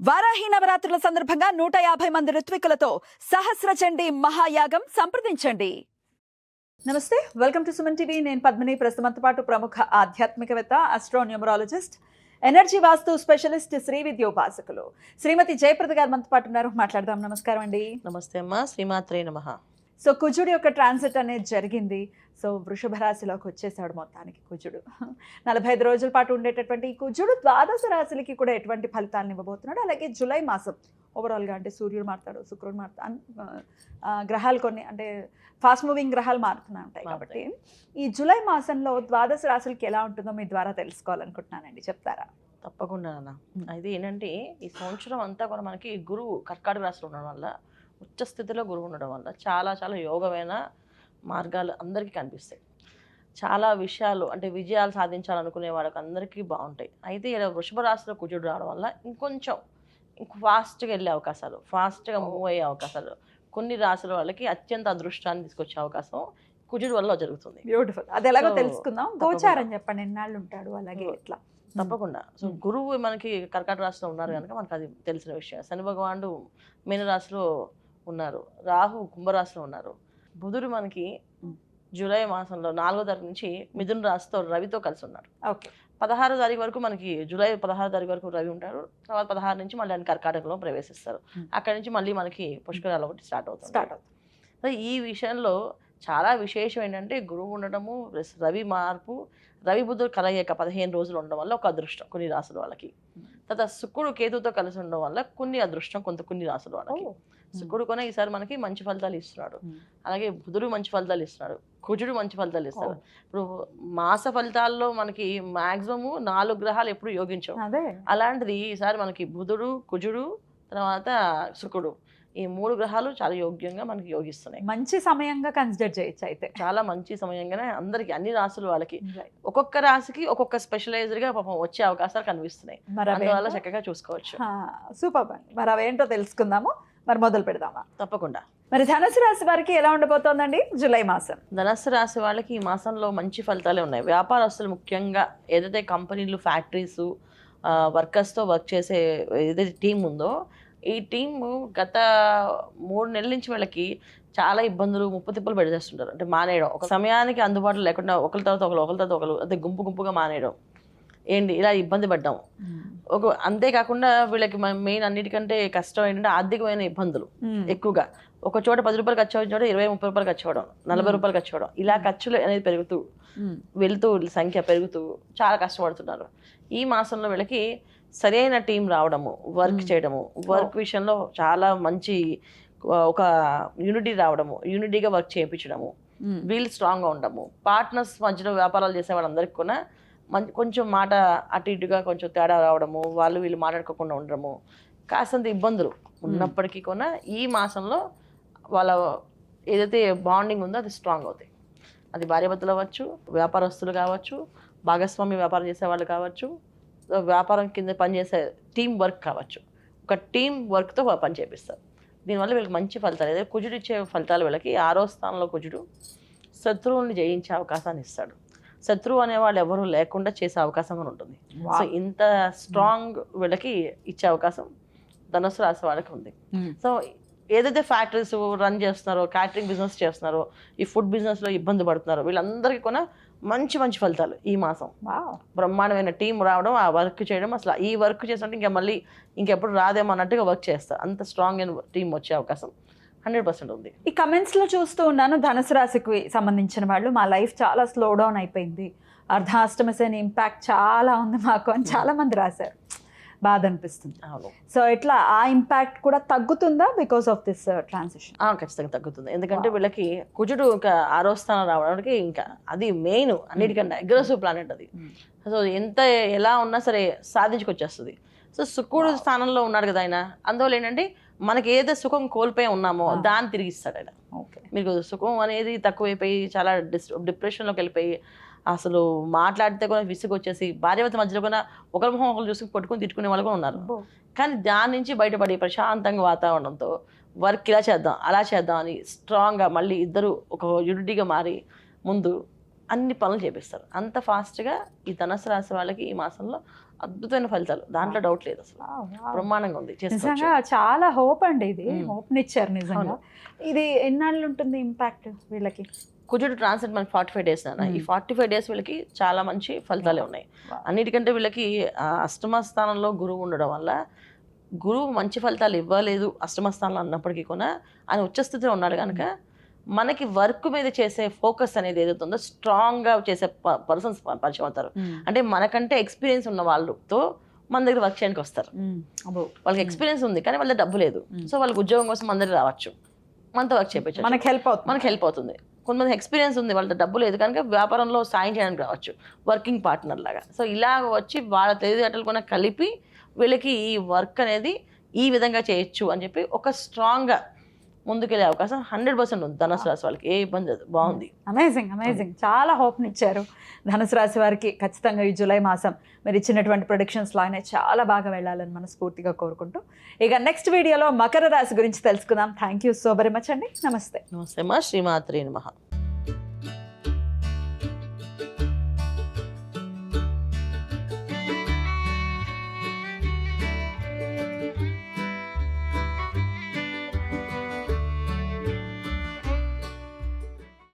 వారాహి నవరాత్రుల సందర్భంగా 150 మంది ఋత్వికులతో సహస్ర చండీ మహాయాగం సంప్రదించండి. నమస్తే, వెల్కమ్ టు సుమన్ టీవీ. నేను పద్మిని. ప్రస్తుతంతో పాటు ప్రముఖ ఆధ్యాత్మికవేత్త, ఆస్ట్రోన్యూమరాలజిస్ట్, ఎనర్జీ వాస్తు స్పెషలిస్ట్, శ్రీ విద్యోపాసకులు శ్రీమతి జయప్రద గారు మనతో పాటు ఉన్నారు. మాట్లాడదాం. నమస్కారం అండి. నమస్తే అమ్మా. శ్రీమాత్రే నమః. సో కుజుడు యొక్క ట్రాన్సిట్ అనేది జరిగింది. సో వృషభ రాశిలోకి వచ్చేసాడు మొత్తానికి కుజుడు. 45 రోజుల పాటు ఉండేటటువంటి ఈ కుజుడు ద్వాదశ రాశులకి కూడా ఎటువంటి ఫలితాలను ఇవ్వబోతున్నాడు. అలాగే జూలై మాసం ఓవరాల్గా అంటే సూర్యుడు మారుతాడు, శుక్రుడు మారుతాడు, గ్రహాలు కొన్ని అంటే ఫాస్ట్ మూవింగ్ గ్రహాలు మారుతూనే ఉంటాయి. కాబట్టి ఈ జూలై మాసంలో ద్వాదశ రాశులకి ఎలా ఉంటుందో మీ ద్వారా తెలుసుకోవాలనుకుంటున్నానండి. చెప్తారా? తప్పకుండా అన్న. అయితే ఏంటంటే ఈ సంవత్సరం అంతా కూడా మనకి గురువు కర్కాటక రాశిలో ఉండడం వల్ల, ఉచ్చ స్థితిలో గురువు ఉండడం వల్ల చాలా చాలా యోగమైన మార్గాలు అందరికీ కనిపిస్తాయి. చాలా విషయాలు అంటే విజయాలు సాధించాలనుకునే వాళ్ళకి అందరికీ బాగుంటాయి. అయితే ఇలా వృషభ రాశిలో కుజుడు రావడం వల్ల ఇంకొంచెం ఫాస్ట్గా వెళ్ళే అవకాశాలు, ఫాస్ట్గా మూవ్ అయ్యే అవకాశాలు, కొన్ని రాశుల వాళ్ళకి అత్యంత అదృష్టాన్ని తీసుకొచ్చే అవకాశం కుజుడు వల్ల జరుగుతుంది. బ్యూటిఫుల్. అది ఎలాగో తెలుసుకుందాం. గోచారం చెప్పండి, ఎన్నాళ్ళు ఉంటాడు, అలాగే ఎట్లా? తప్పకుండా. సో గురువు మనకి కర్కాటక రాశిలో ఉన్నారు కనుక మనకు అది తెలిసిన విషయం. శని భగవానుడు మీనరాశిలో ఉన్నారు, రాహు కుంభరాశిలో ఉన్నారు, బుధుడు మనకి జూలై మాసంలో 4వ తారీఖు నుంచి మిథున రాశితో రవితో కలిసి ఉన్నారు. ఓకే. 16వ తారీఖు వరకు మనకి జూలై 16వ తారీఖు వరకు రవి ఉంటారు. తర్వాత 16 నుంచి మళ్ళీ ఆయన కర్కాటకలో ప్రవేశిస్తారు. అక్కడి నుంచి మళ్ళీ మనకి పుష్కరాలు ఒకటి స్టార్ట్ అవుతుంది. సో ఈ విషయంలో చాలా విశేషం ఏంటంటే గురువు ఉండడము, రవి మార్పు, రవి బుధుడు కలయిక 15 రోజులు ఉండడం వల్ల ఒక అదృష్టం కొన్ని రాసుల వాళ్ళకి. తర్వాత శుక్రుడు కేతుతో కలిసి ఉండడం వల్ల కొన్ని అదృష్టం కొన్ని రాసుల వాళ్ళకి. శుక్రుడు కూడా ఈసారి మనకి మంచి ఫలితాలు ఇస్తున్నాడు. అలాగే బుధుడు మంచి ఫలితాలు ఇస్తున్నాడు, కుజుడు మంచి ఫలితాలు ఇస్తాడు. ఇప్పుడు మాస ఫలితాల్లో మనకి మాక్సిమము 4 గ్రహాలు ఎప్పుడు యోగించవు. అలాంటిది ఈసారి మనకి బుధుడు, కుజుడు, తర్వాత శుక్రుడు, ఈ 3 గ్రహాలు చాలా యోగ్యంగా మనకి యోగిస్తున్నాయి. మంచి సమయంగా కన్సిడర్ చేయొచ్చు. అయితే చాలా మంచి సమయంగానే అందరికి, అన్ని రాసుల వాళ్ళకి, ఒక్కొక్క రాశికి ఒక్కొక్క స్పెషలైజ్డ్ గా పాపం వచ్చే అవకాశాలు కనిపిస్తున్నాయి. అందువల్ల చక్కగా చూసుకోవచ్చు. సూపర్ అండి. మరి అవేంటో తెలుసుకుందాము. మరి మొదలు పెడదామా? తప్పకుండా. మరి ధనుసు రాశి వారికి ఎలా ఉండబోతోందండి జూలై మాసం? ధనుసు రాశి వాళ్ళకి ఈ మాసంలో మంచి ఫలితాలే ఉన్నాయి. వ్యాపారస్తులు ముఖ్యంగా ఏదైతే కంపెనీలు, ఫ్యాక్టరీస్, వర్కర్స్తో వర్క్ చేసే ఏదైతే టీం ఉందో, ఈ టీము గత 3 నెలల నుంచి వీళ్ళకి చాలా ఇబ్బందులు, ముప్పుతిప్పులు పెడేస్తుంటారు. అంటే మానేయడం, ఒక సమయానికి అందుబాటులో లేకుండా ఒకరి తర్వాత ఒకరు అదే గుంపుగా మానేయడం, ఏంటి ఇలా ఇబ్బంది పడ్డాం. అంతేకాకుండా వీళ్ళకి మెయిన్ అన్నిటికంటే కష్టం ఏంటంటే ఆర్థికమైన ఇబ్బందులు ఎక్కువగా. ఒక చోట 10 రూపాయలు ఖర్చు అయిన చోట 20-30 రూపాయలు ఖర్చు అవ్వడం, 40 రూపాయలు ఖర్చు అవ్వడం, ఇలా ఖర్చులు అనేది పెరుగుతూ వెళ్తూ సంఖ్య పెరుగుతూ చాలా కష్టపడుతున్నారు. ఈ మాసంలో వీళ్ళకి సరైన టీం రావడము, వర్క్ చేయడము, వర్క్ విషయంలో చాలా మంచి ఒక యూనిటీ రావడము, యూనిటీగా వర్క్ చేయించడము, వీళ్ళు స్ట్రాంగ్గా ఉండడము, పార్ట్నర్స్ మధ్యలో వ్యాపారాలు చేసే వాళ్ళందరికీ కూడా కొంచెం మాట అటు ఇటుగా కొంచెం తేడా రావడము, వాళ్ళు వీళ్ళు మాట్లాడుకోకుండా ఉండడము, కాసంత ఇబ్బందులు ఉన్నప్పటికీ కూడా ఈ మాసంలో వాళ్ళ ఏదైతే బాండింగ్ ఉందో అది స్ట్రాంగ్ అవుతాయి. అది భార్యాభర్తలు అవ్వచ్చు, వ్యాపారస్తులు కావచ్చు, భాగస్వామి వ్యాపారం చేసే వాళ్ళు కావచ్చు, వ్యాపారం కింద పనిచేసే టీం వర్క్ కావచ్చు. ఒక టీం వర్క్తో పని చేపిస్తారు. దీనివల్ల వీళ్ళకి మంచి ఫలితాలు. ఏదైతే కుజుడు ఇచ్చే ఫలితాలు వీళ్ళకి 6వ స్థానంలో కుజుడు శత్రువుల్ని జయించే అవకాశాన్ని ఇస్తాడు. శత్రువు అనేవాళ్ళు ఎవరు లేకుండా చేసే అవకాశం కూడా ఉంటుంది. సో ఇంత స్ట్రాంగ్ వీళ్ళకి ఇచ్చే అవకాశం ధనుసు రాశి వాళ్ళకి ఉంది. సో ఏదైతే ఫ్యాక్టరీస్ రన్ చేస్తున్నారో, క్యాటరింగ్ బిజినెస్ చేస్తున్నారో, ఈ ఫుడ్ బిజినెస్లో ఇబ్బంది పడుతున్నారో వీళ్ళందరికీ కూడా మంచి ఫలితాలు ఈ మాసం. బ్రహ్మాండమైన టీం రావడం, ఆ వర్క్ చేయడం, అసలు ఈ వర్క్ చేసినట్టు మళ్ళీ ఇంకెప్పుడు రాదేమో అన్నట్టుగా వర్క్ చేస్తారు. అంత స్ట్రాంగ్ అయిన టీం వచ్చే అవకాశం 100% ఉంది. ఈ కమెంట్స్లో చూస్తూ ఉన్నాను, ధనుసు రాశికి సంబంధించిన వాళ్ళు మా లైఫ్ చాలా స్లో డౌన్ అయిపోయింది, అర్ధాష్టమ శని ఇంపాక్ట్ చాలా ఉంది మాకు అని చాలా మంది రాశారు. బాధ అనిపిస్తుంది. సో ఎట్లా ఆ ఇంపాక్ట్ కూడా తగ్గుతుందా బికాస్ ఆఫ్ దిస్ ట్రాన్సిషన్? ఖచ్చితంగా తగ్గుతుంది. ఎందుకంటే వీళ్ళకి కుజుడు ఇంకా 6వ స్థానం రావడానికి ఇంకా అది మెయిన్, అన్నిటికంటే అగ్రెసివ్ ప్లానెట్ అది. సో ఎలా ఉన్నా సరే సాధించుకొచ్చేస్తుంది. సో శుక్రుడు స్థానంలో ఉన్నాడు కదా ఆయన, అందువల్ల ఏంటంటే మనకి ఏదైతే సుఖం కోల్పోయి ఉన్నామో దాన్ని తిరిగిస్తాడు ఆయన. మీకు సుఖం అనేది తక్కువైపోయి చాలా డిప్రెషన్లోకి వెళ్ళిపోయి అసలు మాట్లాడితే కూడా విసుగు వచ్చేసి భార్యాభర్త మధ్యలో కూడా ఒకరి మొహం ఒకరు చూసి కొట్టుకుని తిట్టుకునే వాళ్ళు కూడా ఉన్నారు. కానీ దాని నుంచి బయటపడి ప్రశాంతంగా వాతావరణంతో వర్క్ ఇలా చేద్దాం అలా చేద్దాం అని స్ట్రాంగ్గా మళ్ళీ ఇద్దరు ఒక యూనిటీగా మారి ముందు అన్ని పనులు చేపిస్తారు. అంత ఫాస్ట్గా ఈ ధనుసు రాశి వాళ్ళకి ఈ మాసంలో అద్భుతమైన ఫలితాలు, దాంట్లో డౌట్ లేదు అసలు. బ్రహ్మాండంగా ఉంది, చేసుకోవచ్చు. నిజంగా చాలా హోప్ అండి, ఇది హోప్నిచ్చారు నిజంగా. అవును. ఇది ఎన్నాళ్ళు ఉంటుంది ఇంపాక్ట్ వీళ్ళకి? కుజుడు ట్రాన్సిట్ మనకి 45 days నాన్న. ఈ 45 days వీళ్ళకి చాలా మంచి ఫలితాలే ఉన్నాయి. అన్నిటికంటే వీళ్ళకి అష్టమ స్థానంలో గురువు ఉండడం వల్ల, గురువు మంచి ఫలితాలు ఇవ్వలేదు అష్టమ స్థానంలో అన్నప్పటికీ కూడా ఆయన ఉచ్చస్థితిలో ఉన్నాడు కనుక మనకి వర్క్ మీద చేసే ఫోకస్ అనేది ఏదైతే ఉందో స్ట్రాంగ్గా చేసే పర్సన్స్ పరిచయం అవుతారు. అంటే మనకంటే ఎక్స్పీరియన్స్ ఉన్న వాళ్ళతో మన దగ్గర వర్క్ చేయడానికి వస్తారు. వాళ్ళకి ఎక్స్పీరియన్స్ ఉంది కానీ వాళ్ళ డబ్బు లేదు, సో వాళ్ళకి ఉద్యోగం కోసం మన దగ్గర రావచ్చు, మనతో వర్క్ చేయించవచ్చు, మనకి హెల్ప్ అవుతుంది. కొంతమంది ఎక్స్పీరియన్స్ ఉంది, వాళ్ళ డబ్బు లేదు కనుక వ్యాపారంలో సాయం చేయడానికి రావచ్చు, వర్కింగ్ పార్ట్నర్ లాగా. సో ఇలాగ వచ్చి వాళ్ళ తెలివితేటలు కూడా కలిపి వీళ్ళకి ఈ వర్క్ అనేది ఈ విధంగా చేయొచ్చు అని చెప్పి ఒక స్ట్రాంగ్గా ముందుకెళ్ళే అవకాశం 100% ఉంది ధనుసు రాశి వాళ్ళకి. ఏ ఇబ్బంది లేదు, బాగుంది. అమేజింగ్ చాలా హోప్నిచ్చారు ధనుసు రాశి వారికి. ఖచ్చితంగా ఈ జూలై మాసం మీరు ఇచ్చినటువంటి ప్రొడిక్షన్స్లో ఆయన చాలా బాగా వెళ్ళాలని మనస్ఫూర్తిగా కోరుకుంటూ, ఇక నెక్స్ట్ వీడియోలో మకర రాశి గురించి తెలుసుకుందాం. Thank you so very much అండి. నమస్తే. నమస్తే మా శ్రీమాత్రి నమః.